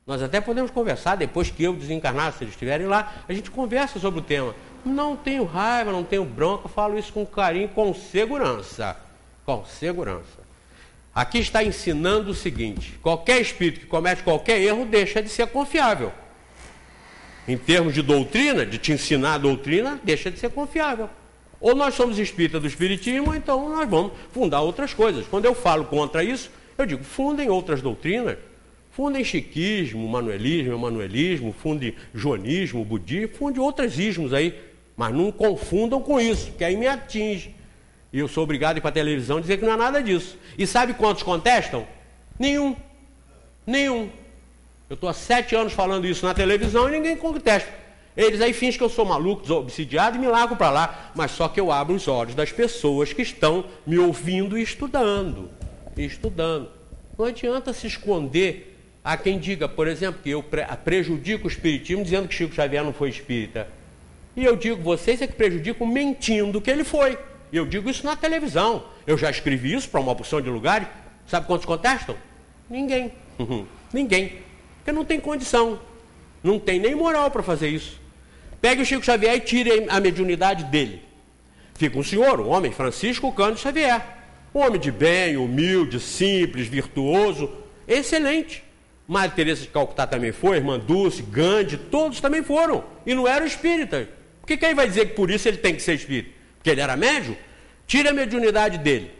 Nós até podemos conversar depois que eu desencarnar, se eles estiverem lá, a gente conversa sobre o tema. Não tenho raiva, não tenho bronca, falo isso com carinho, com segurança. Com segurança. Aqui está ensinando o seguinte: qualquer espírito que comete qualquer erro deixa de ser confiável. Em termos de doutrina, de te ensinar a doutrina, deixa de ser confiável. Ou nós somos espíritas do espiritismo, ou então nós vamos fundar outras coisas. Quando eu falo contra isso, eu digo, fundem outras doutrinas. Fundem chiquismo, manuelismo, emanuelismo, fundem joanismo, budismo, fundem outros ismos aí. Mas não confundam com isso, que aí me atinge. E eu sou obrigado a ir para a televisão dizer que não é nada disso. E sabe quantos contestam? Nenhum. Nenhum. Eu estou há 7 anos falando isso na televisão e ninguém contesta. Eles aí fingem que eu sou maluco, obsidiado e me largo para lá. Mas só que eu abro os olhos das pessoas que estão me ouvindo e estudando. Não adianta se esconder. Há quem diga, por exemplo, que eu prejudico o espiritismo dizendo que Chico Xavier não foi espírita. E eu digo, vocês é que prejudicam mentindo que ele foi. E eu digo isso na televisão. Eu já escrevi isso para uma porção de lugares. Sabe quantos contestam? Ninguém. Ninguém. Porque não tem condição. Não tem nem moral para fazer isso. Pegue o Chico Xavier e tire a mediunidade dele. Fica um senhor, um homem, Francisco Cândido Xavier. Um homem de bem, humilde, simples, virtuoso, excelente. Madre Teresa de Calcutá também foi, Irmã Dulce, Gandhi, todos também foram. E não eram espíritas. Por que quem vai dizer que por isso ele tem que ser espírita? Porque ele era médium? Tire a mediunidade dele,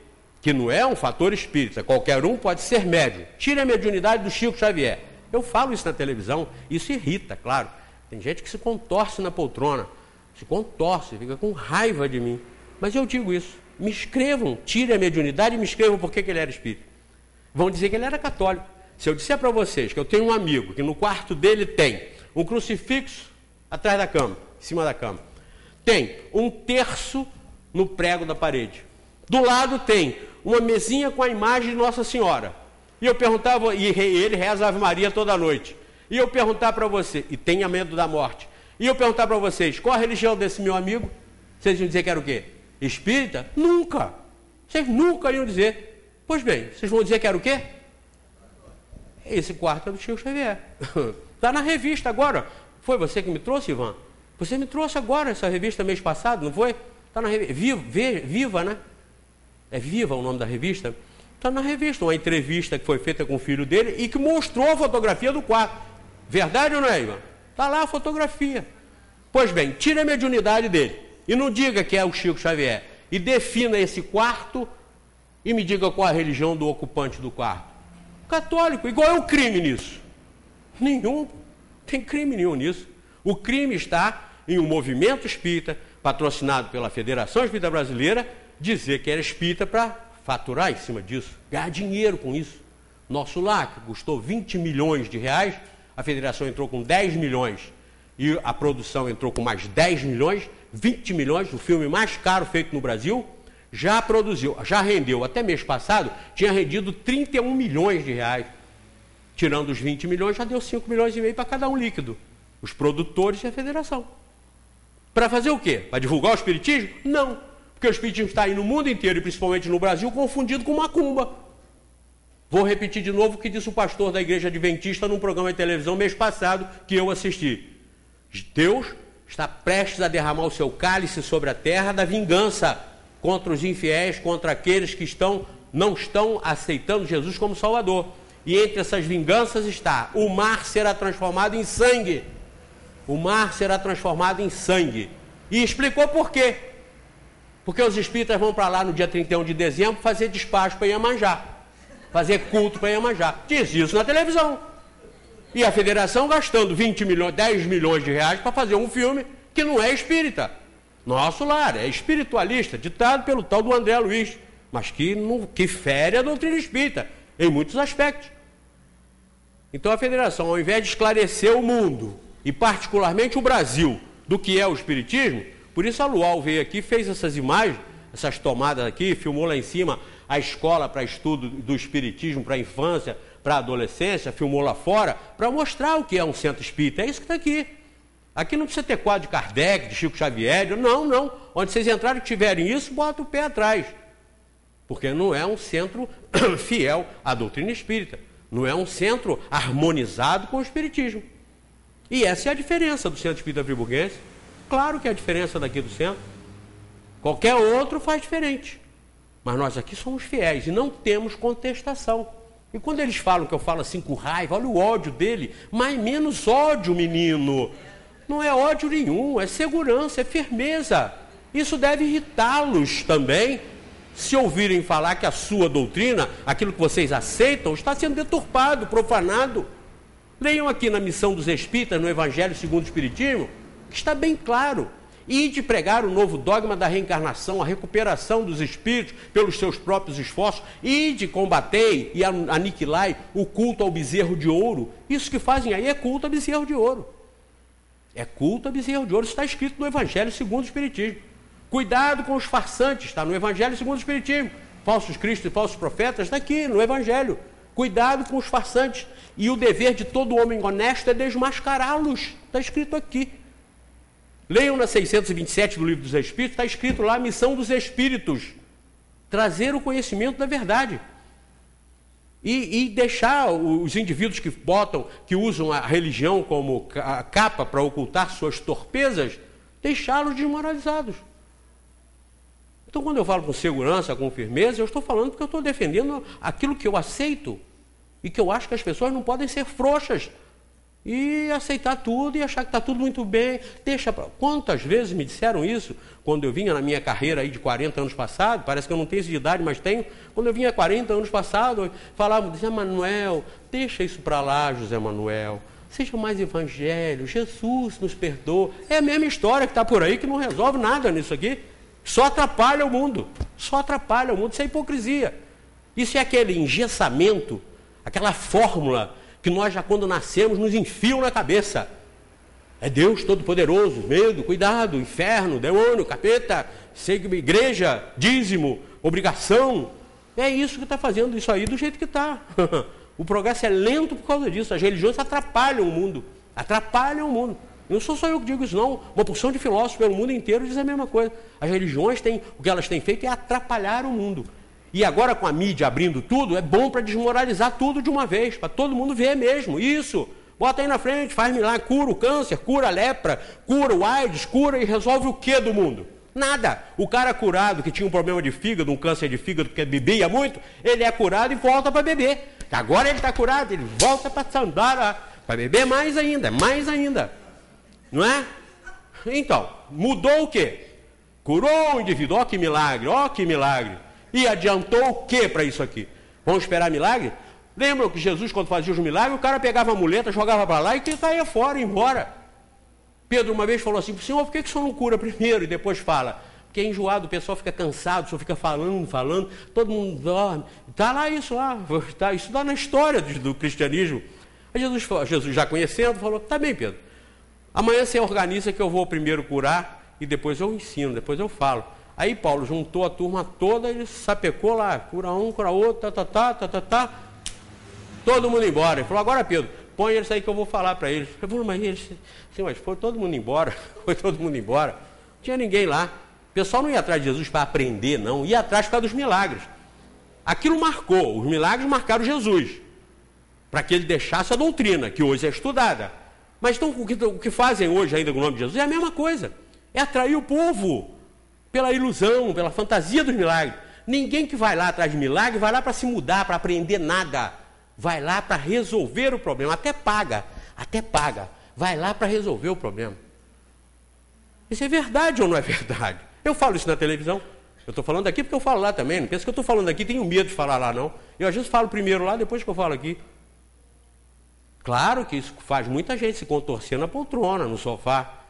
que não é um fator espírita. Qualquer um pode ser médium. Tire a mediunidade do Chico Xavier. Eu falo isso na televisão, isso irrita, claro. Tem gente que se contorce na poltrona, se contorce, fica com raiva de mim. Mas eu digo isso. Me escrevam, tire a mediunidade e me escrevam por que ele era espírita. Vão dizer que ele era católico. Se eu disser para vocês que eu tenho um amigo que no quarto dele tem um crucifixo atrás da cama, em cima da cama, tem um terço no prego da parede, do lado tem uma mesinha com a imagem de Nossa Senhora, e eu perguntava, e ele reza a Ave Maria toda noite, e eu perguntar para você, e tenha medo da morte, e eu perguntar para vocês, qual a religião desse meu amigo? Vocês iam dizer que era o quê? Espírita? Nunca! Vocês nunca iam dizer. Pois bem, vocês vão dizer que era o quê? Esse quarto é do Chico Xavier. Está na revista agora. Foi você que me trouxe, Ivan? Você me trouxe agora essa revista mês passado, não foi? Está na revista. Viva, né? É Viva o nome da revista? Está na revista. Uma entrevista que foi feita com o filho dele e que mostrou a fotografia do quarto. Verdade ou não é, Ivan? Está lá a fotografia. Pois bem, tire a mediunidade dele. E não diga que é o Chico Xavier. E defina esse quarto e me diga qual a religião do ocupante do quarto. Católico. Igual é o crime nisso? Nenhum. Não tem crime nenhum nisso. O crime está em um movimento espírita, patrocinado pela Federação Espírita Brasileira, dizer que era espírita para faturar em cima disso, ganhar dinheiro com isso. Nosso lar, que custou 20 milhões de reais, a Federação entrou com 10 milhões e a produção entrou com mais 10 milhões, 20 milhões, o filme mais caro feito no Brasil, já produziu, já rendeu, até mês passado, tinha rendido 31 milhões de reais. Tirando os 20 milhões, já deu 5 milhões e meio para cada um líquido. Os produtores e a federação. Para fazer o quê? Para divulgar o espiritismo? Não. Porque o espiritismo está aí no mundo inteiro, e principalmente no Brasil, confundido com macumba. Vou repetir de novo o que disse o pastor da Igreja Adventista num programa de televisão mês passado, que eu assisti. Deus está prestes a derramar o seu cálice sobre a terra da vingança contra os infiéis, contra aqueles que não estão aceitando Jesus como Salvador. E entre essas vinganças está, o mar será transformado em sangue. O mar será transformado em sangue. E explicou por quê. Porque os espíritas vão para lá no dia 31 de dezembro fazer despacho para Iemanjá. Fazer culto para Iemanjá. Diz isso na televisão. E a federação gastando 20 milhões, 10 milhões de reais para fazer um filme que não é espírita. Nosso lar é espiritualista, ditado pelo tal do André Luiz, mas que fere a doutrina espírita, em muitos aspectos. Então a federação, ao invés de esclarecer o mundo, e particularmente o Brasil, do que é o espiritismo, por isso a Luau veio aqui, fez essas imagens, essas tomadas aqui, filmou lá em cima a escola para estudo do espiritismo para a infância, para a adolescência, filmou lá fora, para mostrar o que é um centro espírita. É isso que está aqui. Aqui não precisa ter quadro de Kardec, de Chico Xavier, não. Onde vocês entrarem e tiverem isso, bota o pé atrás. Porque não é um centro fiel à doutrina espírita. Não é um centro harmonizado com o espiritismo. E essa é a diferença do Centro Espírita Friburguense. Claro que é a diferença daqui do centro. Qualquer outro faz diferente. Mas nós aqui somos fiéis e não temos contestação. E quando eles falam que eu falo assim com raiva, olha o ódio dele, mas menos ódio, menino. Não é ódio nenhum, é segurança, é firmeza. Isso deve irritá-los também, se ouvirem falar que a sua doutrina, aquilo que vocês aceitam, está sendo deturpado, profanado. Leiam aqui na Missão dos Espíritas, no Evangelho segundo o Espiritismo, que está bem claro. E de pregar o novo dogma da reencarnação, a recuperação dos espíritos pelos seus próprios esforços, e de combater e aniquilar o culto ao bezerro de ouro. Isso que fazem aí é culto a bezerro de ouro. É culto a bezerro de ouro. Isso está escrito no Evangelho segundo o Espiritismo. Cuidado com os farsantes, está no Evangelho segundo o Espiritismo. Falsos cristos e falsos profetas, está aqui no Evangelho. Cuidado com os farsantes. E o dever de todo homem honesto é desmascará-los. Está escrito aqui. Leiam na 627 do Livro dos Espíritos, está escrito lá a missão dos Espíritos. Trazer o conhecimento da verdade. E deixar os indivíduos que usam a religião como a capa para ocultar suas torpezas, deixá-los desmoralizados. Então, quando eu falo com segurança, com firmeza, eu estou falando porque eu estou defendendo aquilo que eu aceito e que eu acho que as pessoas não podem ser frouxas e aceitar tudo e achar que está tudo muito bem. Quantas vezes me disseram isso quando eu vinha na minha carreira aí de 40 anos passados, parece que eu não tenho essa idade, mas tenho. Quando eu vinha 40 anos passados, falavam, José Manuel, deixa isso para lá, José Manuel. Seja mais evangelho, Jesus nos perdoa. É a mesma história que está por aí, que não resolve nada nisso aqui. Só atrapalha o mundo. Só atrapalha o mundo. Isso é hipocrisia. Isso é aquele engessamento, aquela fórmula que nós já quando nascemos nos enfiam na cabeça. É Deus Todo-Poderoso, medo, cuidado, inferno, demônio, capeta, igreja, dízimo, obrigação. É isso que está fazendo isso aí do jeito que está. O progresso é lento por causa disso. As religiões atrapalham o mundo. Atrapalham o mundo. Não sou só eu que digo isso, não. Uma porção de filósofos pelo mundo inteiro diz a mesma coisa. As religiões o que elas têm feito é atrapalhar o mundo. E agora com a mídia abrindo tudo, é bom para desmoralizar tudo de uma vez, para todo mundo ver mesmo. Isso. Bota aí na frente, faz milagre, cura o câncer, cura a lepra, cura o AIDS, cura e resolve o que do mundo? Nada. O cara curado, que tinha um problema de fígado, um câncer de fígado, porque bebia muito, ele é curado e volta para beber. Agora ele está curado, ele volta para andar, para beber mais ainda, mais ainda. Não é? Então, mudou o quê? Curou o indivíduo, ó que milagre, ó que milagre. E adiantou o que para isso aqui? Vamos esperar milagre? Lembram que Jesus, quando fazia os milagres, o cara pegava a muleta, jogava para lá e saía fora, embora. Pedro uma vez falou assim, Senhor, por que o Senhor não cura primeiro e depois fala? Porque é enjoado, o pessoal fica cansado, o Senhor fica falando, todo mundo dorme. Está lá isso lá, isso está na história do cristianismo. Aí Jesus já conhecendo, falou, tá bem, Pedro. Amanhã você organiza que eu vou primeiro curar e depois eu ensino, depois eu falo. Aí Paulo juntou a turma toda, ele sapecou lá, cura um, cura outro, todo mundo embora. Ele falou, agora Pedro, põe eles aí que eu vou falar para eles. Eu falei, mas foi todo mundo embora, foi todo mundo embora. Não tinha ninguém lá. O pessoal não ia atrás de Jesus para aprender, não, ia atrás por causa dos milagres. Aquilo marcou, os milagres marcaram Jesus, para que ele deixasse a doutrina, que hoje é estudada. Mas então o que fazem hoje ainda com o nome de Jesus é a mesma coisa. É atrair o povo pela ilusão, pela fantasia dos milagres. Ninguém que vai lá atrás de milagre vai lá para se mudar, para aprender nada. Vai lá para resolver o problema. Até paga. Vai lá para resolver o problema. Isso é verdade ou não é verdade? Eu falo isso na televisão. Eu estou falando aqui porque eu falo lá também. Não pensa que eu estou falando aqui, tenho medo de falar lá, não. Eu às vezes falo primeiro lá, depois que eu falo aqui. Claro que isso faz muita gente se contorcer na poltrona, no sofá.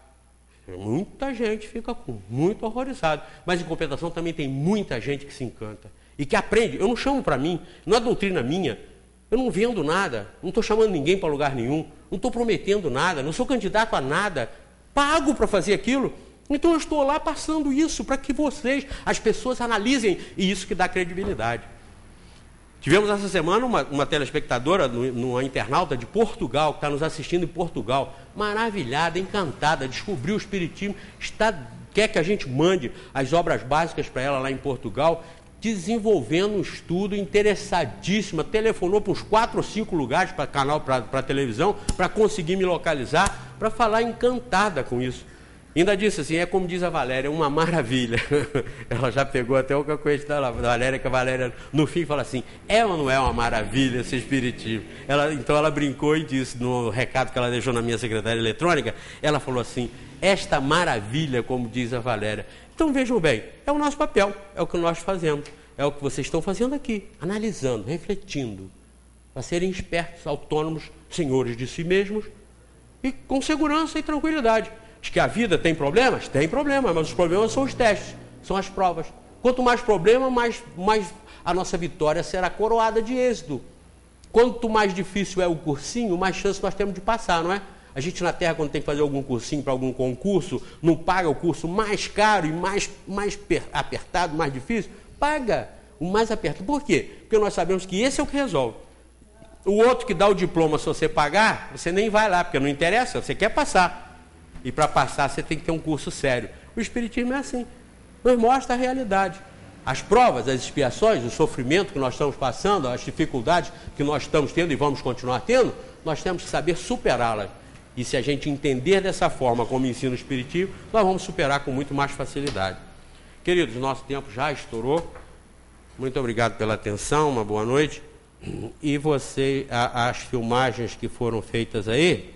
Muita gente fica muito horrorizado. Mas em compensação também tem muita gente que se encanta. E que aprende. Eu não chamo para mim, não é doutrina minha. Eu não vendo nada, não estou chamando ninguém para lugar nenhum. Não estou prometendo nada, não sou candidato a nada. Pago para fazer aquilo. Então eu estou lá passando isso para que vocês, as pessoas, analisem. E isso que dá credibilidade. Tivemos essa semana uma telespectadora, uma internauta de Portugal, que está nos assistindo em Portugal, maravilhada, encantada, descobriu o Espiritismo, quer que a gente mande as obras básicas para ela lá em Portugal, desenvolvendo um estudo, interessadíssima, telefonou para uns 4 ou 5 lugares, para canal, para televisão, para conseguir me localizar, para falar encantada com isso. Ainda disse assim, é como diz a Valéria, uma maravilha. Ela já pegou até o cacoete da Valéria, que a Valéria no fim fala assim, é ou não é uma maravilha esse espiritismo? Então ela brincou e disse, no recado que ela deixou na minha secretária eletrônica, ela falou assim, esta maravilha, como diz a Valéria. Então vejam bem, é o nosso papel, é o que nós fazemos, é o que vocês estão fazendo aqui, analisando, refletindo, para serem espertos, autônomos, senhores de si mesmos e com segurança e tranquilidade. Diz que a vida tem problemas? Tem problema, mas os problemas são os testes, são as provas. Quanto mais problema, mais a nossa vitória será coroada de êxito. Quanto mais difícil é o cursinho, mais chance nós temos de passar, não é? A gente na Terra, quando tem que fazer algum cursinho para algum concurso, não paga o curso mais caro e mais apertado, mais difícil? Paga o mais apertado. Por quê? Porque nós sabemos que esse é o que resolve. O outro que dá o diploma, se você pagar, você nem vai lá, porque não interessa, você quer passar. E para passar você tem que ter um curso sério. O Espiritismo é assim, nos mostra a realidade. As provas, as expiações, o sofrimento que nós estamos passando, as dificuldades que nós estamos tendo e vamos continuar tendo, nós temos que saber superá-las. E se a gente entender dessa forma como ensina o Espiritismo, nós vamos superar com muito mais facilidade. Queridos, nosso tempo já estourou. Muito obrigado pela atenção, uma boa noite. E as filmagens que foram feitas aí,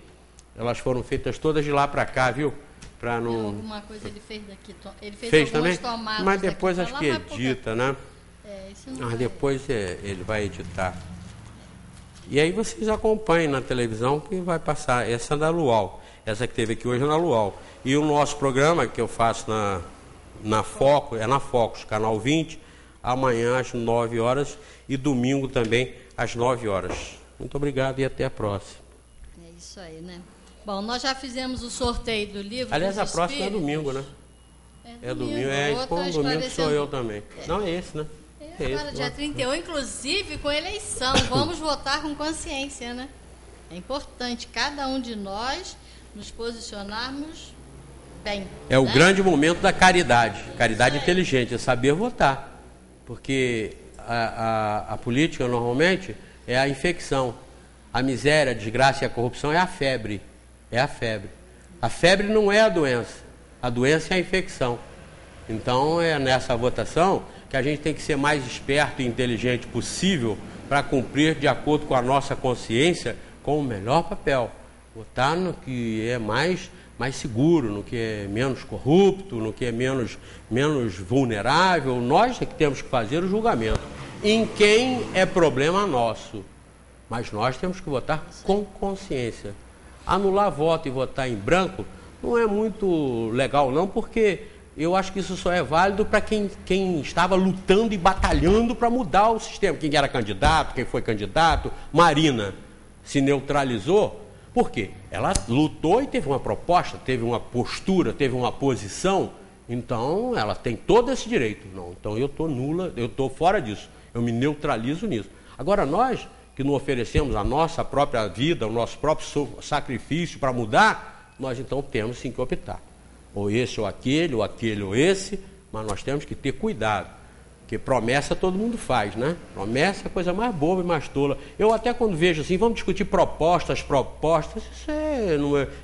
elas foram feitas todas de lá para cá, viu? Para não... Alguma coisa ele fez daqui. Ele fez também? Mas depois acho que edita, né? Isso não depois ele vai editar. E aí vocês acompanhem na televisão que vai passar. Essa é da Luau. Essa que teve aqui hoje é na Luau. E o nosso programa que eu faço na Foco, é na Focus, canal 20, amanhã às 9 horas e domingo também às 9 horas. Muito obrigado e até a próxima. É isso aí, né? Bom, nós já fizemos o sorteio do livro. Aliás, a próxima é domingo, né? É domingo, domingo sou eu também. Não, é esse, né? Agora, dia 31, inclusive com eleição. Vamos votar com consciência, né? É importante cada um de nós nos posicionarmos bem. É o grande momento da caridade. Caridade inteligente, é saber votar. Porque a política, normalmente, é a infecção. A miséria, a desgraça e a corrupção é a febre. É a febre. A febre não é a doença. A doença é a infecção. Então, é nessa votação que a gente tem que ser mais esperto e inteligente possível para cumprir de acordo com a nossa consciência com o melhor papel. Votar no que é mais seguro, no que é menos corrupto, no que é menos vulnerável. Nós é que temos que fazer o julgamento. Em quem é problema nosso. Mas nós temos que votar com consciência. Anular voto e votar em branco não é muito legal não, porque eu acho que isso só é válido para quem estava lutando e batalhando para mudar o sistema. Quem era candidato, quem foi candidato. Marina se neutralizou. Por quê? Ela lutou e teve uma proposta, teve uma postura, teve uma posição. Então, ela tem todo esse direito. Não, então eu estou nula, eu estou fora disso. Eu me neutralizo nisso. Agora, nós que não oferecemos a nossa própria vida, o nosso próprio sacrifício para mudar, nós então temos sim que optar. Ou esse ou aquele ou esse, mas nós temos que ter cuidado. Porque promessa todo mundo faz, né? Promessa é a coisa mais boba e mais tola. Eu até quando vejo assim, vamos discutir propostas,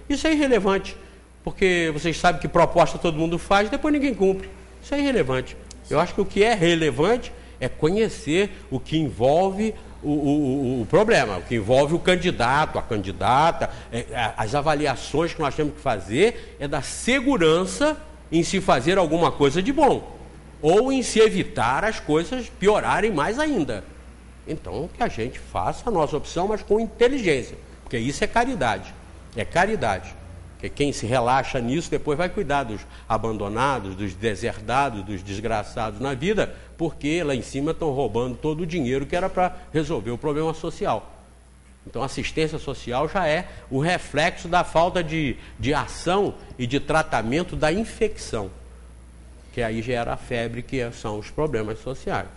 isso é irrelevante. Porque vocês sabem que proposta todo mundo faz, depois ninguém cumpre. Isso é irrelevante. Eu acho que o que é relevante é conhecer o que envolve o problema, o que envolve o candidato, a candidata, as avaliações que nós temos que fazer é da segurança em se fazer alguma coisa de bom, ou em se evitar as coisas piorarem mais ainda. Então, que a gente faça a nossa opção, mas com inteligência, porque isso é caridade, porque quem se relaxa nisso depois vai cuidar dos abandonados, dos deserdados, dos desgraçados na vida, porque lá em cima estão roubando todo o dinheiro que era para resolver o problema social. Então, assistência social já é o reflexo da falta de ação e de tratamento da infecção, que aí gera a febre, que são os problemas sociais.